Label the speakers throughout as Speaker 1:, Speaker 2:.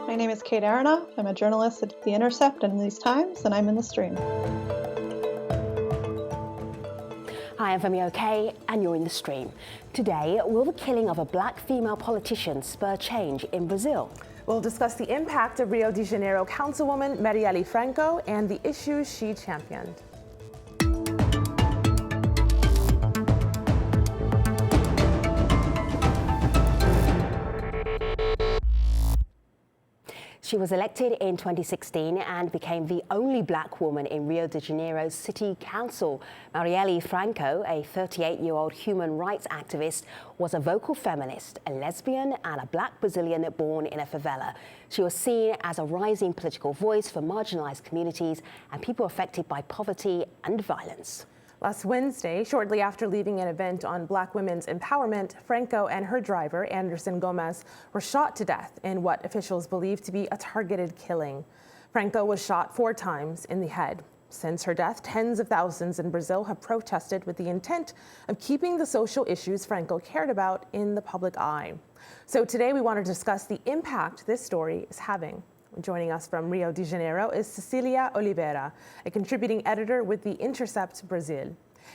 Speaker 1: My name is Kate Aronoff. I'm a journalist at The Intercept and These Times, and I'm in the stream.
Speaker 2: Hi, I'm Femi OK, and you're in the stream. Today, will the killing of a black female politician spur change in Brazil?
Speaker 3: We'll discuss the impact of Rio de Janeiro councilwoman Marielle Franco and the issues she championed.
Speaker 2: She was elected in 2016 and became the only black woman in Rio de Janeiro's city council. Marielle Franco, a 38-year-old human rights activist, was a vocal feminist, a lesbian, and a black Brazilian born in a favela. She was seen as a rising political voice for marginalized communities and people affected by poverty and violence.
Speaker 3: Last Wednesday, shortly after leaving an event on black women's empowerment, Franco and her driver, Anderson Gomez, were shot to death in what officials believe to be a targeted killing. Franco was shot 4 times in the head. Since her death, tens of thousands in Brazil have protested with the intent of keeping the social issues Franco cared about in the public eye. So today we want to discuss the impact this story is having. Joining us from Rio de Janeiro is Cecilia Oliveira, a contributing editor with The Intercept Brazil.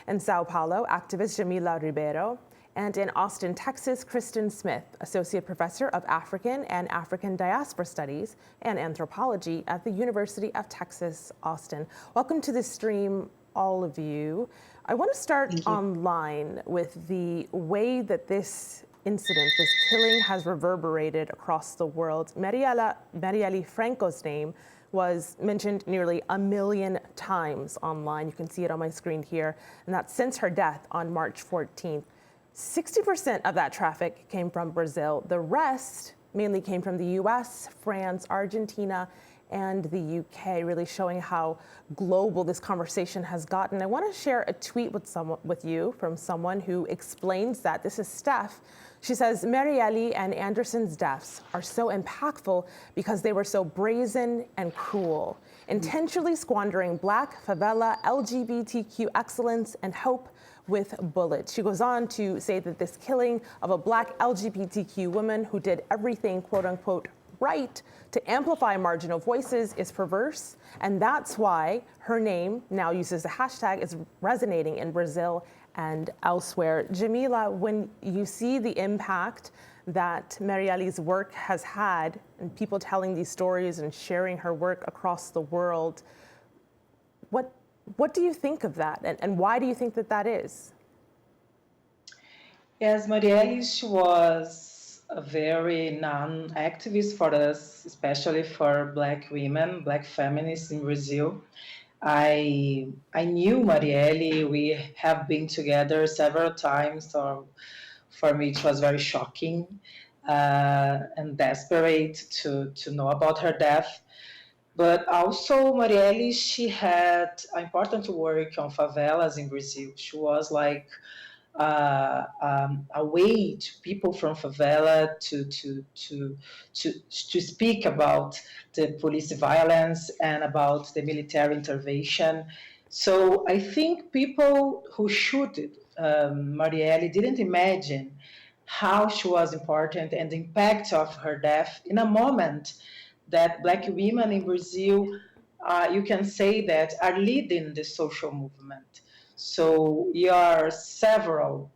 Speaker 3: In Sao Paulo, activist Jamila Ribeiro. And in Austin, Texas, Kristen Smith, associate professor of African and African diaspora studies and anthropology at the University of Texas, Austin. Welcome to the stream, all of you. I want to start online with the way that this incident, this killing, has reverberated across the world. Marielle Franco's name was mentioned nearly 1 million times online. You can see it on my screen here, and that's since her death on March 14th. 60% of that traffic came from Brazil. The rest mainly came from the US, France, Argentina, and the UK, really showing how global this conversation has gotten. I want to share a tweet with you from someone who explains that. This is Steph. She says, Marielle and Anderson's deaths are so impactful because they were so brazen and cruel, intentionally squandering black, favela, LGBTQ excellence and hope with bullets. She goes on to say that this killing of a black LGBTQ woman who did everything, quote unquote, right to amplify marginal voices is perverse, and that's why her name, now uses the hashtag, is resonating in Brazil and elsewhere. Jamila, when you see the impact that Marielle's work has had and people telling these stories and sharing her work across the world, what do you think of that, and why do you think that that is?
Speaker 4: Yes, Marielle, she was a very non-activist for us, especially for Black women, Black feminists in Brazil. I knew Marielle. We have been together several times, so for me it was very shocking and desperate to know about her death. But also Marielle, she had important work on favelas in Brazil. She was like a way to people from favela to speak about the police violence and about the military intervention. So I think people who shooted Marielle didn't imagine how she was important and the impact of her death in a moment that Black women in Brazil, you can say that, are leading the social movement. So we are several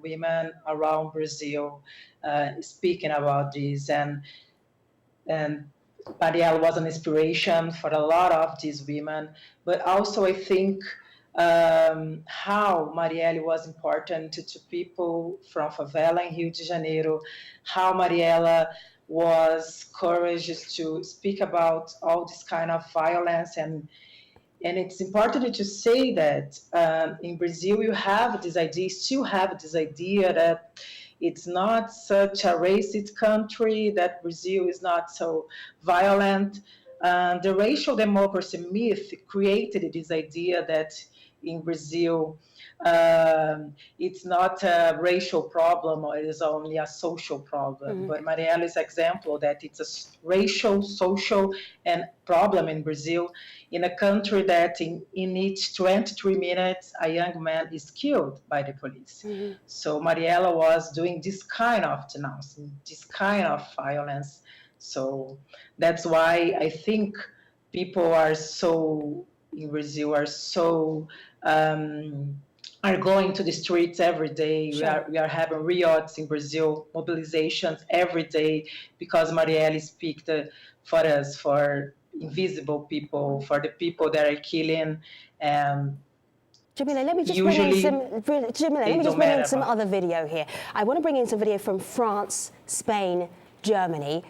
Speaker 4: women around Brazil speaking about this, and Marielle was an inspiration for a lot of these women. But also I think how Marielle was important to people from favela in Rio de Janeiro, how Marielle was courageous to speak about all this kind of violence. And it's important to say that in Brazil you have this idea, still have this idea that it's not such a racist country, that Brazil is not so violent. The racial democracy myth created this idea that in Brazil it's not a racial problem, or it is only a social problem. Mm-hmm. But Marielle's example that it's a racial, social, and problem in Brazil, in a country that in each 23 minutes a young man is killed by the police. Mm-hmm. So Marielle was doing this kind of denouncing, this kind of violence So that's why I think people are so, in Brazil, are going to the streets every day.
Speaker 3: Sure.
Speaker 4: We are having riots in Brazil, mobilizations every day, because Marielle speaks for us, for invisible people, for the people that are killing.
Speaker 2: Jamila, let me just bring in some other video here. I want to bring in some video from France, Spain, Germany.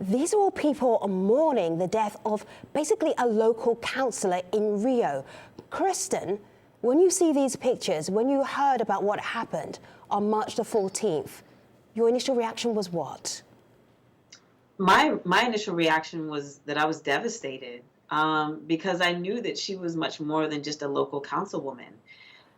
Speaker 2: These are all people mourning the death of basically a local councillor in Rio. Kristen, when you see these pictures, when you heard about what happened on March the 14th, your initial reaction was what?
Speaker 5: My initial reaction was that I was devastated, because I knew that she was much more than just a local councilwoman.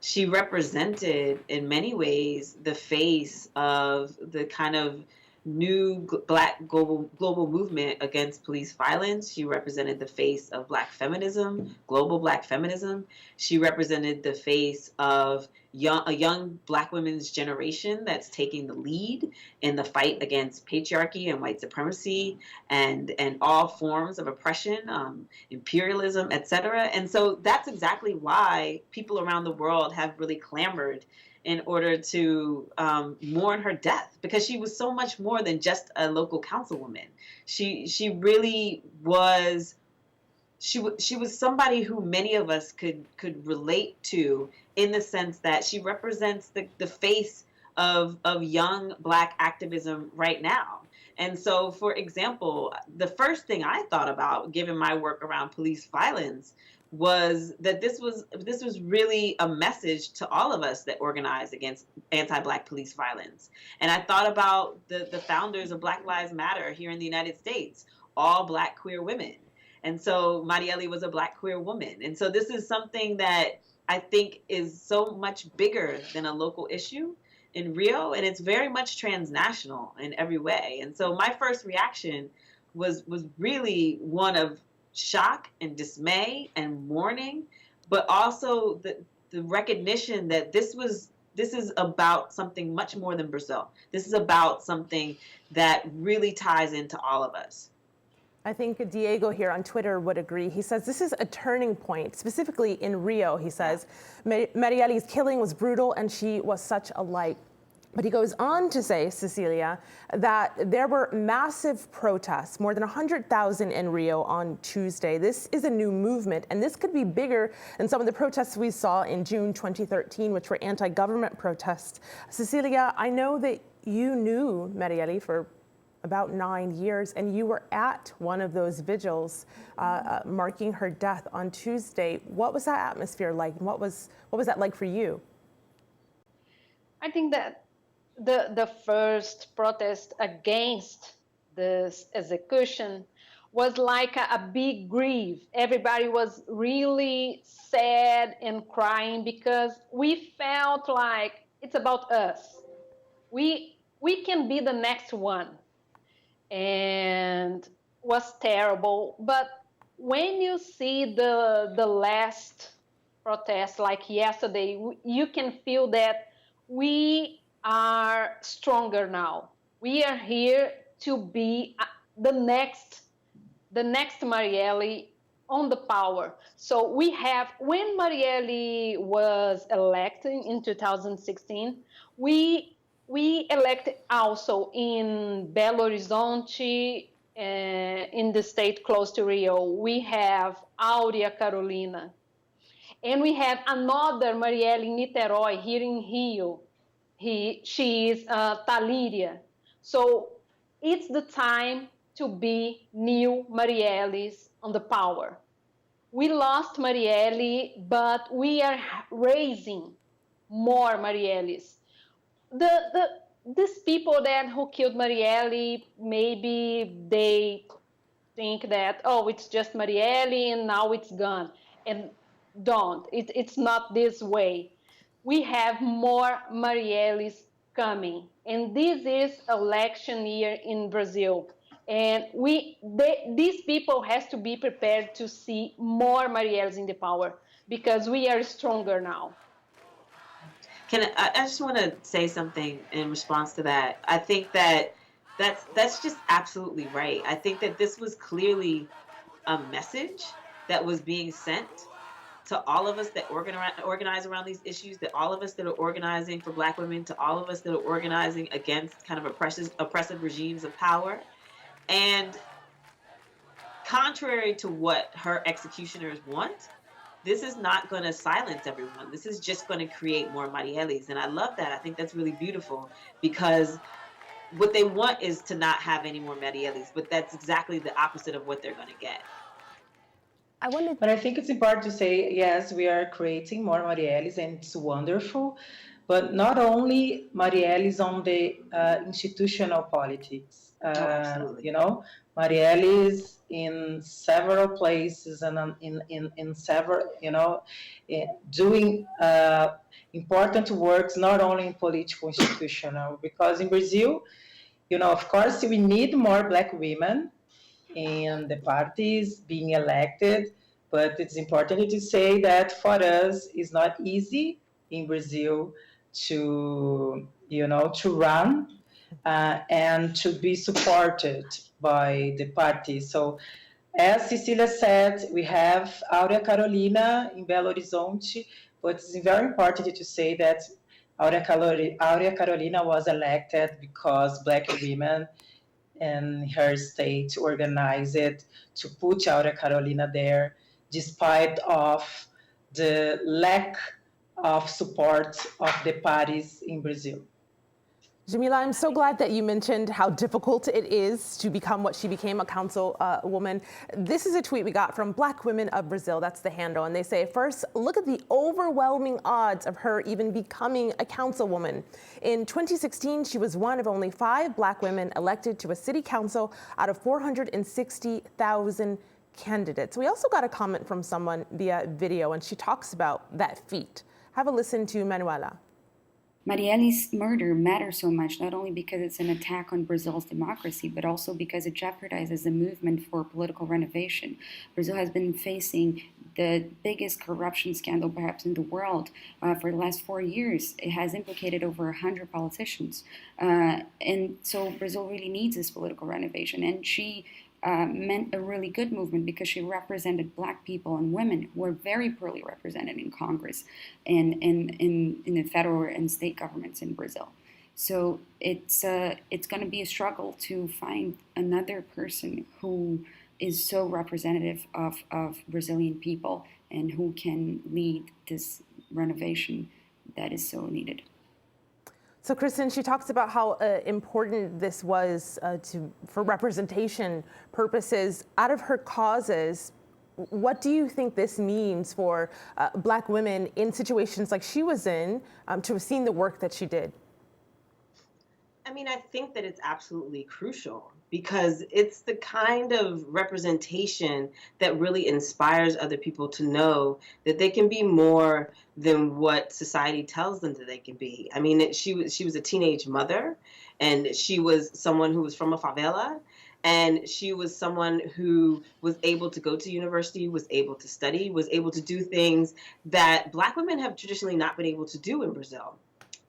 Speaker 5: She represented, in many ways, the face of the kind of new Black global movement against police violence. She represented the face of Black feminism, global Black feminism. She represented the face of a young Black women's generation that's taking the lead in the fight against patriarchy and white supremacy and all forms of oppression, imperialism, etc. And so that's exactly why people around the world have really clamored in order to mourn her death, because she was so much more than just a local councilwoman. She really was. She was somebody who many of us could relate to, in the sense that she represents the face of young Black activism right now. And so, for example, the first thing I thought about, given my work around police violence, was that this was really a message to all of us that organize against anti-Black police violence. And I thought about the founders of Black Lives Matter here in the United States, all Black queer women. And so Marielle was a Black queer woman. And so this is something that I think is so much bigger than a local issue in Rio, and it's very much transnational in every way. And so my first reaction was really one of shock and dismay and mourning, but also the recognition that this is about something much more than Brazil. This is about something that really ties into all of us.
Speaker 3: I think Diego here on Twitter would agree. He says this is a turning point, specifically in Rio. He says Marielle's killing was brutal and she was such a light. But he goes on to say, Cecilia, that there were massive protests, more than 100,000 in Rio on Tuesday. This is a new movement, and this could be bigger than some of the protests we saw in June 2013, which were anti-government protests. Cecilia, I know that you knew Marielle for about 9 years, and you were at one of those vigils marking her death on Tuesday. What was that atmosphere like? And what was that like for you?
Speaker 6: I think that the first protest against this execution was like a big grief. Everybody was really sad and crying because we felt like it's about us. We can be the next one. And was terrible. But when you see the last protest, like yesterday, you can feel that we are stronger now. We are here to be the next Marielle on the power. So we have, when Marielle was elected in 2016, we elected also in Belo Horizonte, in the state close to Rio. We have Áurea Carolina. And we have another Marielle in Niterói, here in Rio. She is Talíria. So it's the time to be new Marielles on the power. We lost Marielle, but we are raising more Marielles. These people who killed Marielle, maybe they think that, oh, it's just Marielle and now it's gone. And don't. It's not this way. We have more Marielles coming. And this is election year in Brazil. And these people has to be prepared to see more Marielles in the power because we are stronger now.
Speaker 5: I just want to say something in response to that. I think that That's just absolutely right. I think that this was clearly a message that was being sent to all of us that organize around these issues, that all of us that are organizing for Black women, to all of us that are organizing against kind of oppressive regimes of power. And contrary to what her executioners want, this is not going to silence everyone. This is just going to create more Marielles. And I love that. I think that's really beautiful, because what they want is to not have any more Marielles, but that's exactly the opposite of what they're going to get.
Speaker 4: But I think it's important to say, yes, we are creating more Marielles, and it's wonderful, but not only Marielles on the institutional politics.
Speaker 5: Absolutely.
Speaker 4: Marielles in several places and in several, doing important works, not only in political, institutional, because in Brazil, of course, we need more Black women in the parties being elected, but it's important to say that for us, it's not easy in Brazil to run and to be supported by the party. So, as Cecilia said, we have Áurea Carolina in Belo Horizonte, but it's very important to say that Áurea Carolina was elected because Black women in her state organized it to put Áurea Carolina there, despite of the lack of support of the parties in Brazil.
Speaker 3: Jamila, I'm so glad that you mentioned how difficult it is to become what she became, a councilwoman. This is a tweet we got from Black Women of Brazil. That's the handle. And they say, first, look at the overwhelming odds of her even becoming a councilwoman. In 2016, she was one of only 5 Black women elected to a city council out of 460,000 candidates. We also got a comment from someone via video, and she talks about that feat. Have a listen to Manuela.
Speaker 7: Marielle's murder matters so much, not only because it's an attack on Brazil's democracy, but also because it jeopardizes the movement for political renovation. Brazil has been facing the biggest corruption scandal perhaps in the world for the last 4 years. It has implicated over 100 politicians. And so Brazil really needs this political renovation. And she meant a really good movement because she represented Black people and women who are very poorly represented in Congress and in the federal and state governments in Brazil. So it's going to be a struggle to find another person who is so representative of Brazilian people and who can lead this renovation that is so needed.
Speaker 3: So, Kristen, she talks about how important this was for representation purposes. Out of her causes, what do you think this means for Black women in situations like she was in to have seen the work that she did?
Speaker 5: I mean, I think that it's absolutely crucial because it's the kind of representation that really inspires other people to know that they can be more than what society tells them that they can be. I mean, she was a teenage mother, and she was someone who was from a favela, and she was someone who was able to go to university, was able to study, was able to do things that Black women have traditionally not been able to do in Brazil,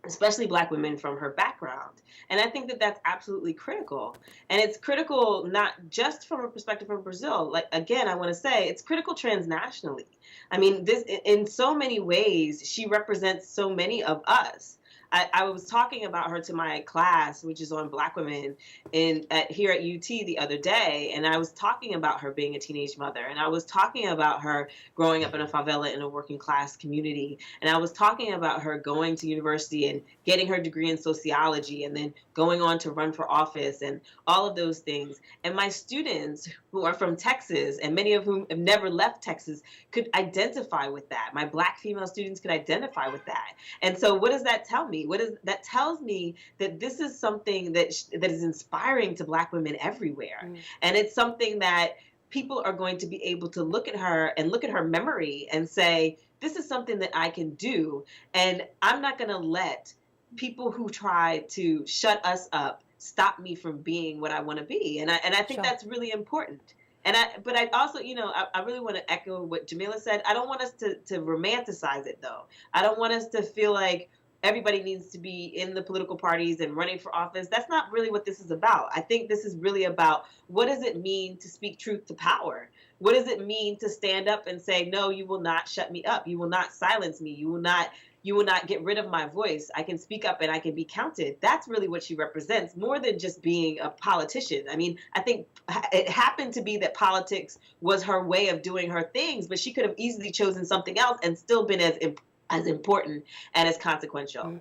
Speaker 5: especially Black women from her background. And I think that that's absolutely critical. And it's critical not just from a perspective of Brazil. Like, again, I want to say it's critical transnationally. I mean, this in so many ways, she represents so many of us. I was talking about her to my class, which is on Black women here at UT the other day, and I was talking about her being a teenage mother, and I was talking about her growing up in a favela in a working class community, and I was talking about her going to university and getting her degree in sociology and then going on to run for office and all of those things. And my students who are from Texas, and many of whom have never left Texas, could identify with that. My Black female students could identify with that. And so what does that tell me? That tells me that this is something that is inspiring to Black women everywhere. And it's something that people are going to be able to look at her and look at her memory and say, this is something that I can do. And I'm not going to let people who try to shut us up stop me from being what I want to be. And I think that's really important. But I also, I really want to echo what Jamila said. I don't want us to romanticize it, though. I don't want us to feel like, everybody needs to be in the political parties and running for office. That's not really what this is about. I think this is really about, what does it mean to speak truth to power? What does it mean to stand up and say, no, you will not shut me up. You will not silence me. You will not get rid of my voice. I can speak up and I can be counted. That's really what she represents, more than just being a politician. I mean, I think it happened to be that politics was her way of doing her things, but she could have easily chosen something else and still been as important and as consequential.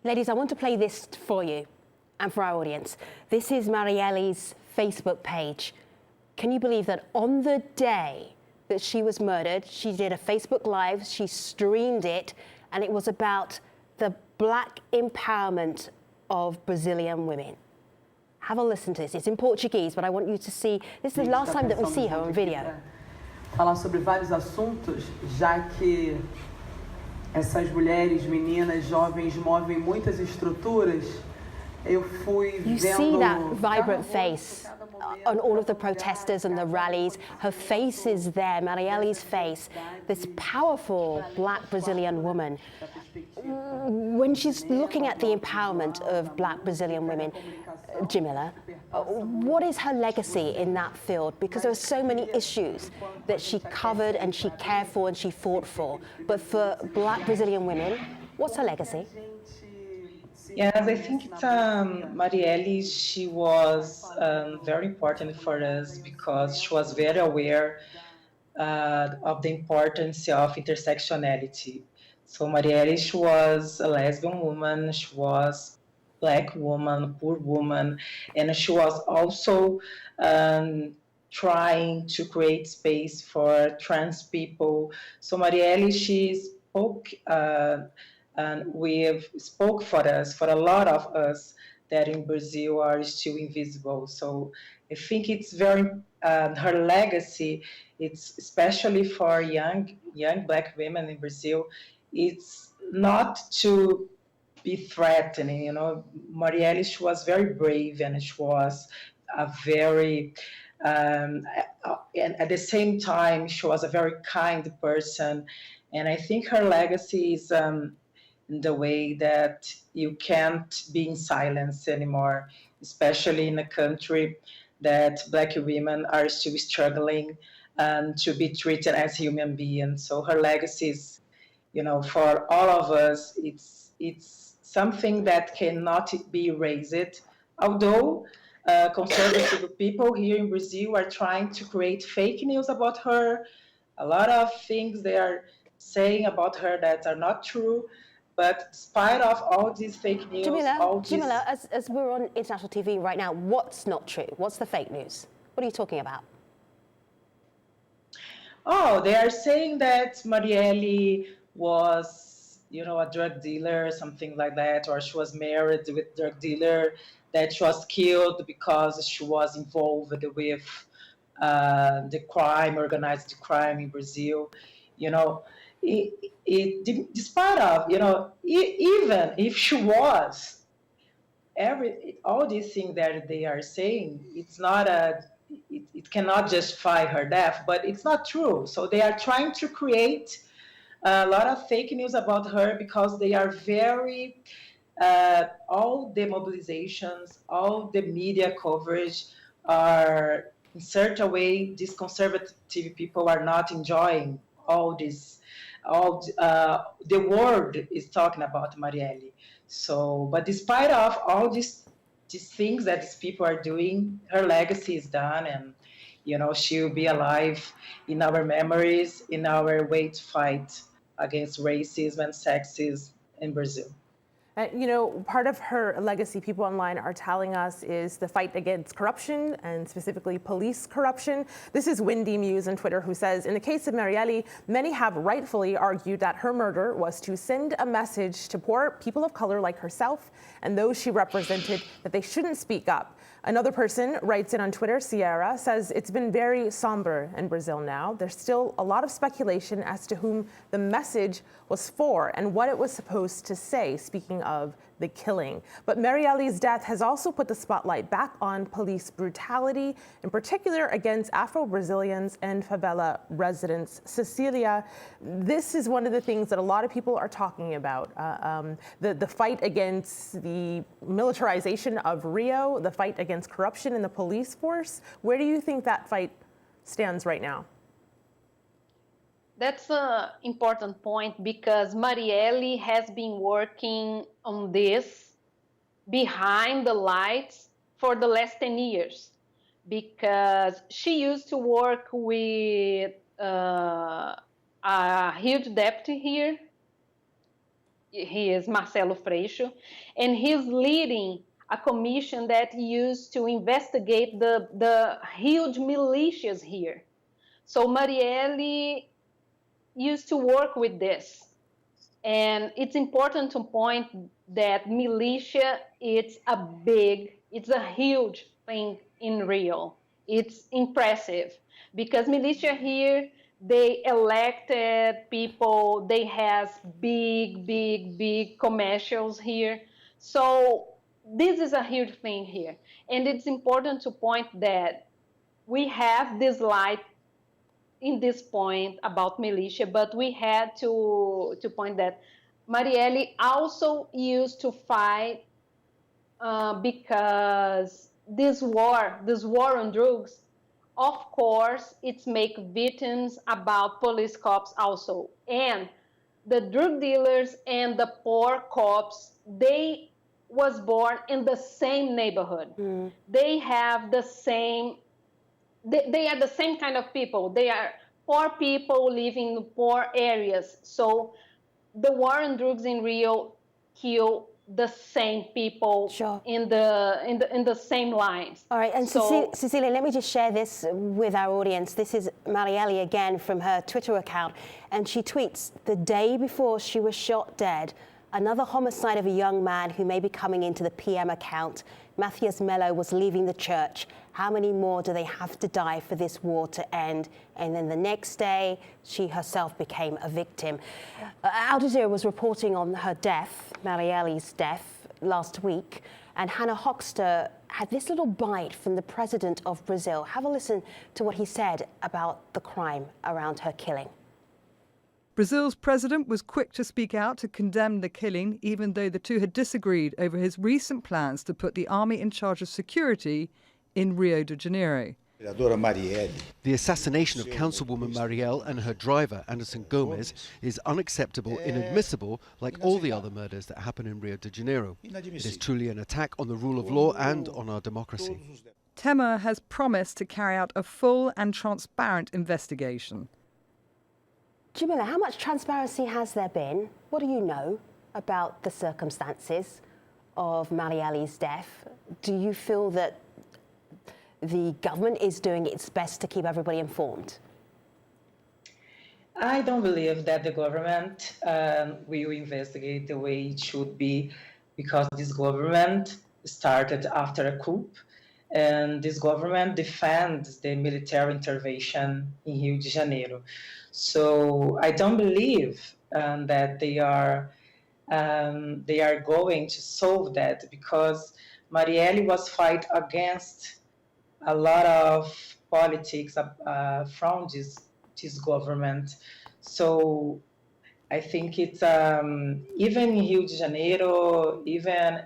Speaker 2: Ladies, I want to play this for you and for our audience. This is Marielle's Facebook page. Can you believe that on the day that she was murdered, she did a Facebook Live, she streamed it, and it was about the black empowerment of Brazilian women. Have a listen to this. It's in Portuguese, but I want you to see. This is the last time that we see her on video.
Speaker 8: Falar sobre vários assuntos, já que essas mulheres, meninas, jovens movem muitas estruturas. Eu fui
Speaker 2: You see that vibrant face on all of the protesters and the rallies. Her face is there, Marielle's face, this powerful black Brazilian woman. When she's looking at the empowerment of black Brazilian women, Jamila, what is her legacy in that field? Because there are so many issues that she covered and she cared for and she fought for. But for black Brazilian women, what's her legacy?
Speaker 4: Yes, I think it's, Marielle, she was very important for us because she was very aware of the importance of intersectionality. So Marielle, she was a lesbian woman, she was Black woman, poor woman, and she was also trying to create space for trans people. So Marielle, she spoke and we spoke for us, for a lot of us that in Brazil are still invisible. So I think it's very, her legacy, it's especially for young Black women in Brazil, it's not to be threatening, you know. Marielle, she was very brave and she was a very, and at the same time, she was a very kind person. And I think her legacy is the way that you can't be in silence anymore, especially in a country that Black women are still struggling to be treated as human beings. So her legacy is, you know, for all of us, it's something that cannot be erased. Although conservative people here in Brazil are trying to create fake news about her, a lot of things they are saying about her that are not true. But despite of all these fake news,
Speaker 2: Jamila, as we're on international TV right now, what's not true? What's the fake news? What are you talking about?
Speaker 4: Oh, they are saying that Marielle was, you know, a drug dealer, something like that, or she was married with a drug dealer, that she was killed because she was involved with the crime, organized crime in Brazil, you know. Despite of, you know, even if she was, all these things that they are saying, it's not it cannot justify her death, but it's not true. So they are trying to create a lot of fake news about her because they are very, all the mobilizations, all the media coverage are, in certain way, these conservative people are not enjoying all this. The world is talking about Marielle. So, but despite of all these things that these people are doing, her legacy is done, and you know, she will be alive in our memories, in our way to fight against racism and sexism in Brazil.
Speaker 3: You know, part of her legacy, people online are telling us, is the fight against corruption and specifically police corruption. This is Wendy Muse on Twitter, who says, in the case of Marielle, many have rightfully argued that her murder was to send a message to poor people of color like herself and those she represented that they shouldn't speak up. Another person writes in on Twitter, Sierra, says it's been very somber in Brazil now. There's still a lot of speculation as to whom the message was for and what it was supposed to say, speaking of the killing. But Marielle's death has also put the spotlight back on police brutality, in particular against Afro-Brazilians and favela residents. Cecilia, this is one of the things that a lot of people are talking about. The fight against the militarization of Rio, the fight against corruption in the police force. Where do you think that fight stands right now?
Speaker 6: That's an important point because Marielle has been working on this behind the lights for the last 10 years because she used to work with a huge deputy here. He is Marcelo Freixo, and he's leading a commission that used to investigate the huge militias here. So Marielle used to work with this. And it's important to point that militia, it's a huge thing in Rio. It's impressive because militia here, they elected people, they have big commercials here. So this is a huge thing here. And it's important to point that we have this light in this point about militia, but we had to point that Marielle also used to fight because this war on drugs, of course, it's make victims about police cops also. And the drug dealers and the poor cops, they was born in the same neighborhood. They have the same they are the same kind of people. They are poor people living in poor areas. So the war on drugs in Rio kill the same people in the same lines.
Speaker 2: All right, and so, Cecilia, let me just share this with our audience. This is Marielle again from her Twitter account, and she tweets, "The day before she was shot dead, another homicide of a young man who may be coming into the PM account. Matthias Mello was leaving the church. How many more do they have to die for this war to end?" And then the next day, she herself became a victim. Al Jazeera was reporting on her death, Marielle's death, last week. And Hannah Hoxter had this little bite from the president of Brazil. Have a listen to what he said about the crime around her killing.
Speaker 9: Brazil's president was quick to speak out to condemn the killing, even though the two had disagreed over his recent plans to put the army in charge of security in Rio de Janeiro.
Speaker 10: The assassination of Councilwoman Marielle and her driver, Anderson Gomes, is unacceptable, inadmissible, like all the other murders that happen in Rio de Janeiro. It is truly an attack on the rule of law and on our democracy.
Speaker 9: Temer has promised to carry out a full and transparent investigation.
Speaker 2: Jamila, how much transparency has there been? What do you know about the circumstances of Marielle's death? Do you feel that the government is doing its best to keep everybody informed?
Speaker 4: I don't believe that the government will investigate the way it should be, because this government started after a coup, and this government defends the military intervention in Rio de Janeiro. So I don't believe that they are going to solve that, because Marielle was fight against a lot of politics from this government. So I think it's even in Rio de Janeiro, even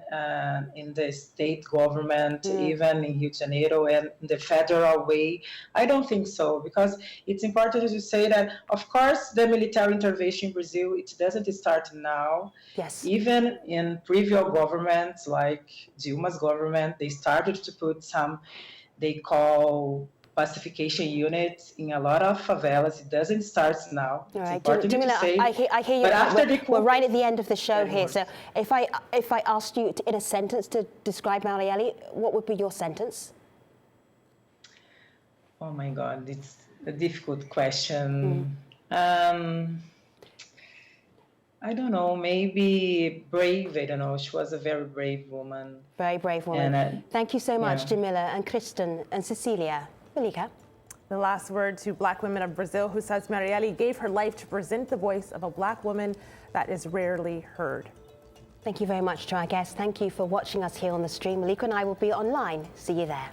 Speaker 4: in the state government, even in Rio de Janeiro and the federal way, I don't think so, because it's important to say that, of course, the military intervention in Brazil, it doesn't start now.
Speaker 2: Yes.
Speaker 4: Even in previous governments, like Dilma's government, they started to put some, they call pacification units in a lot of favelas. It doesn't start now.
Speaker 2: All right,
Speaker 4: Jamila,
Speaker 2: to say, I hear you.
Speaker 4: But after
Speaker 2: we're right at the end of the show here. So if I asked you in a sentence to describe Marielle, what would be your sentence?
Speaker 4: Oh my God, it's a difficult question. I don't know, maybe brave, I don't know. She was a very brave woman.
Speaker 2: Very brave woman.
Speaker 4: And,
Speaker 2: thank you so much, Jamila and Kristen and Cecilia. Malika.
Speaker 3: The last word to Black women of Brazil, who says Marielle gave her life to present the voice of a Black woman that is rarely heard.
Speaker 2: Thank you very much to our guests. Thank you for watching us here on the stream. Malika and I will be online. See you there.